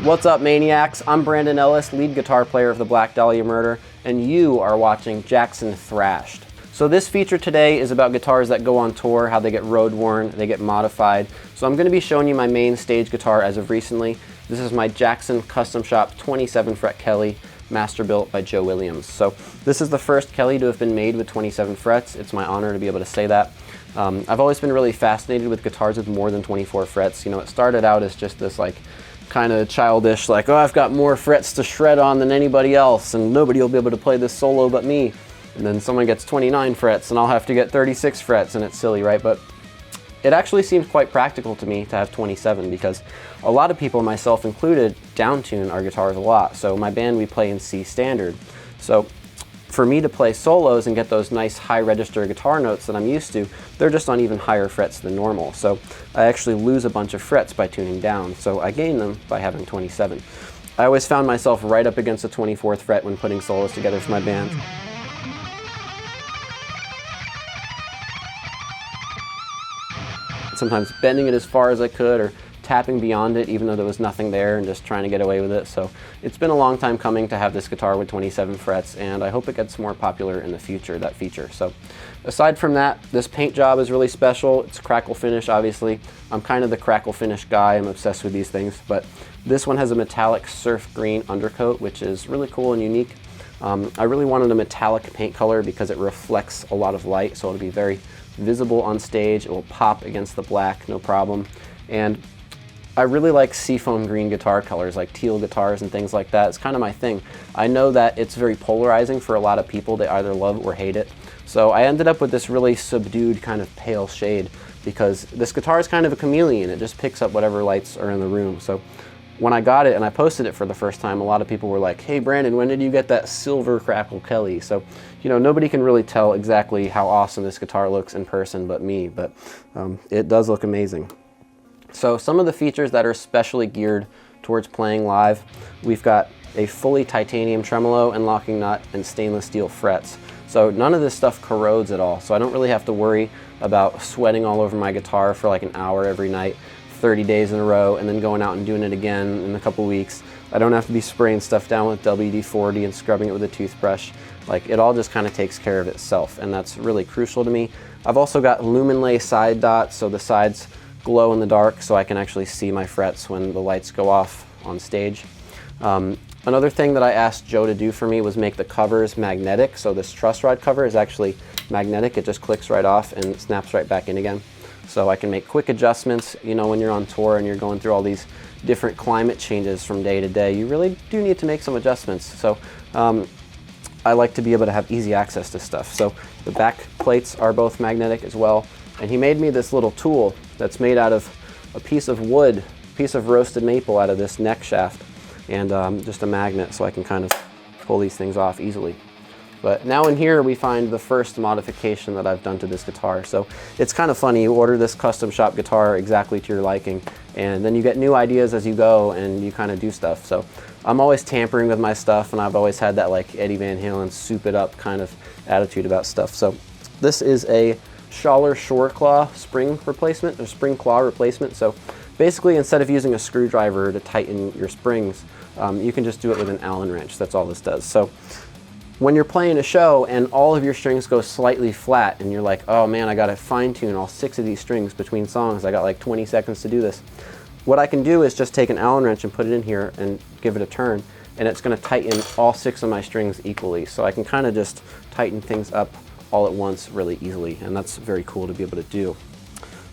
What's up, Maniacs? I'm Brandon Ellis, lead guitar player of the Black Dahlia Murder, and you are watching Jackson Thrashed. So this feature today is about guitars that go on tour, how they get road worn, they get modified. So I'm going to be showing you my main stage guitar as of recently. This is my Jackson Custom Shop 27 fret Kelly, master built by Joe Williams. So this is the first Kelly to have been made with 27 frets. It's my honor to be able to say that. I've always been really fascinated with guitars with more than 24 frets. You know, it started out as just this like kind of childish, like, oh, I've got more frets to shred on than anybody else and nobody will be able to play this solo but me. And then someone gets 29 frets and I'll have to get 36 frets, and it's silly, right? But it actually seems quite practical to me to have 27 because a lot of people, myself included, downtune our guitars a lot. So my band, we play in C standard. So for me to play solos and get those nice high register guitar notes that I'm used to, they're just on even higher frets than normal. So I actually lose a bunch of frets by tuning down. So I gain them by having 27. I always found myself right up against the 24th fret when putting solos together for my band. Sometimes bending it as far as I could or tapping beyond it even though there was nothing there and just trying to get away with it. So it's been a long time coming to have this guitar with 27 frets, and I hope it gets more popular in the future, that feature. So aside from that, this paint job is really special. It's crackle finish, obviously. I'm kind of the crackle finish guy. I'm obsessed with these things, but this one has a metallic surf green undercoat, which is really cool and unique. I really wanted a metallic paint color because it reflects a lot of light, so it'll be very visible on stage. It will pop against the black, no problem. And I really like seafoam green guitar colors, like teal guitars and things like that. It's kind of my thing. I know that it's very polarizing for a lot of people. They either love it or hate it. So I ended up with this really subdued kind of pale shade because this guitar is kind of a chameleon. It just picks up whatever lights are in the room. So when I got it and I posted it for the first time, a lot of people were like, hey Brandon, when did you get that silver crackle Kelly? So, you know, nobody can really tell exactly how awesome this guitar looks in person but me, but it does look amazing. So some of the features that are specially geared towards playing live, we've got a fully titanium tremolo and locking nut and stainless steel frets. So none of this stuff corrodes at all. So I don't really have to worry about sweating all over my guitar for like an hour every night, 30 days in a row, and then going out and doing it again in a couple weeks. I don't have to be spraying stuff down with WD-40 and scrubbing it with a toothbrush. Like, it all just kind of takes care of itself, and that's really crucial to me. I've also got luminlay side dots, so the sides glow in the dark so I can actually see my frets when the lights go off on stage. Another thing that I asked Joe to do for me was make the covers magnetic. So this truss rod cover is actually magnetic. It just clicks right off and it snaps right back in again. So I can make quick adjustments. You know, when you're on tour and you're going through all these different climate changes from day to day, you really do need to make some adjustments. So I like to be able to have easy access to stuff. So the back plates are both magnetic as well. And he made me this little tool that's made out of a piece of wood, a piece of roasted maple out of this neck shaft, and just a magnet so I can kind of pull these things off easily. But now in here we find the first modification that I've done to this guitar. So it's kind of funny, you order this custom shop guitar exactly to your liking, and then you get new ideas as you go and you kind of do stuff. So I'm always tampering with my stuff, and I've always had that like Eddie Van Halen soup it up kind of attitude about stuff. So this is a Schaller Shore Claw spring replacement, or spring claw replacement. So basically, instead of using a screwdriver to tighten your springs, you can just do it with an Allen wrench. That's all this does. So when you're playing a show and all of your strings go slightly flat and you're like, oh man, I gotta fine tune all 6 of these strings between songs. I got like 20 seconds to do this. What I can do is just take an Allen wrench and put it in here and give it a turn, and it's gonna tighten all 6 of my strings equally. So I can kind of just tighten things up all at once really easily, and that's very cool to be able to do.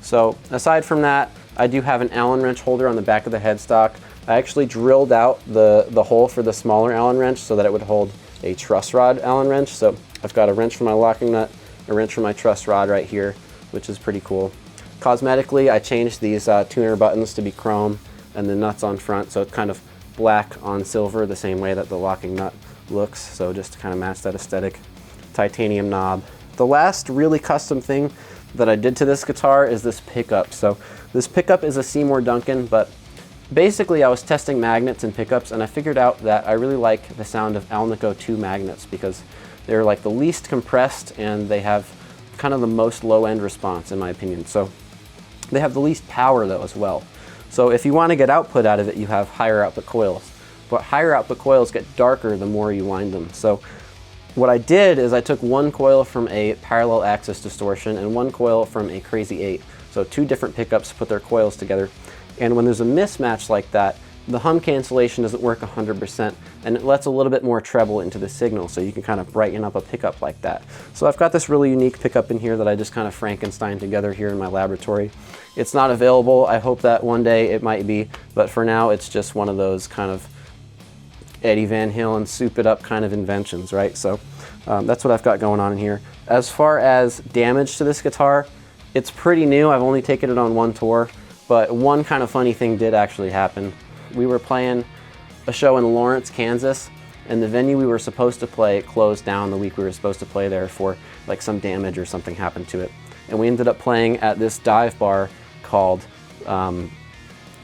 So aside from that, I do have an Allen wrench holder on the back of the headstock. I actually drilled out the hole for the smaller Allen wrench so that it would hold a truss rod Allen wrench. So I've got a wrench for my locking nut, a wrench for my truss rod right here, which is pretty cool. Cosmetically, I changed these tuner buttons to be chrome and the nuts on front, so it's kind of black on silver, the same way that the locking nut looks, so just to kind of match that aesthetic. Titanium knob. The last really custom thing that I did to this guitar is this pickup. So this pickup is a Seymour Duncan, but basically I was testing magnets and pickups, and I figured out that I really like the sound of Alnico 2 magnets because they're like the least compressed and they have kind of the most low-end response in my opinion. So they have the least power though as well. So if you want to get output out of it, you have higher output coils. But higher output coils get darker the more you wind them. So what I did is I took one coil from a parallel axis distortion and one coil from a Crazy 8. So two different pickups, put their coils together. And when there's a mismatch like that, the hum cancellation doesn't work 100%, and it lets a little bit more treble into the signal, so you can kind of brighten up a pickup like that. So I've got this really unique pickup in here that I just kind of Frankenstein together here in my laboratory. It's not available. I hope that one day it might be, but for now it's just one of those kind of Eddie Van Halen soup it up kind of inventions, right? So that's what I've got going on in here. As far as damage to this guitar, it's pretty new. I've only taken it on one tour, but one kind of funny thing did actually happen. We were playing a show in Lawrence, Kansas, and the venue we were supposed to play closed down the week we were supposed to play there for like some damage or something happened to it. And we ended up playing at this dive bar called the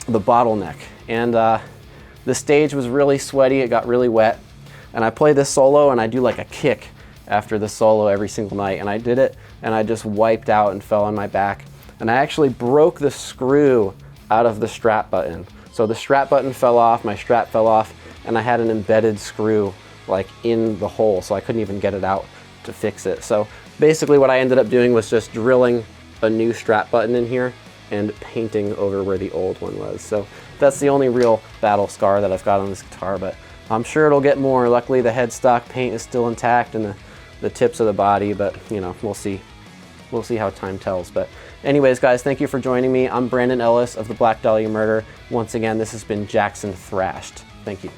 Bottleneck. And the stage was really sweaty, it got really wet. And I play this solo and I do like a kick after the solo every single night. And I did it and I just wiped out and fell on my back. And I actually broke the screw out of the strap button. So the strap button fell off, my strap fell off, and I had an embedded screw like in the hole, so I couldn't even get it out to fix it. So basically what I ended up doing was just drilling a new strap button in here and painting over where the old one was. So that's the only real battle scar that I've got on this guitar, but I'm sure it'll get more. Luckily the headstock paint is still intact and the tips of the body, but you know, we'll see. We'll see how time tells. But anyways, guys, thank you for joining me. I'm Brandon Ellis of the Black Dahlia Murder. Once again, this has been Jackson Thrashed. Thank you.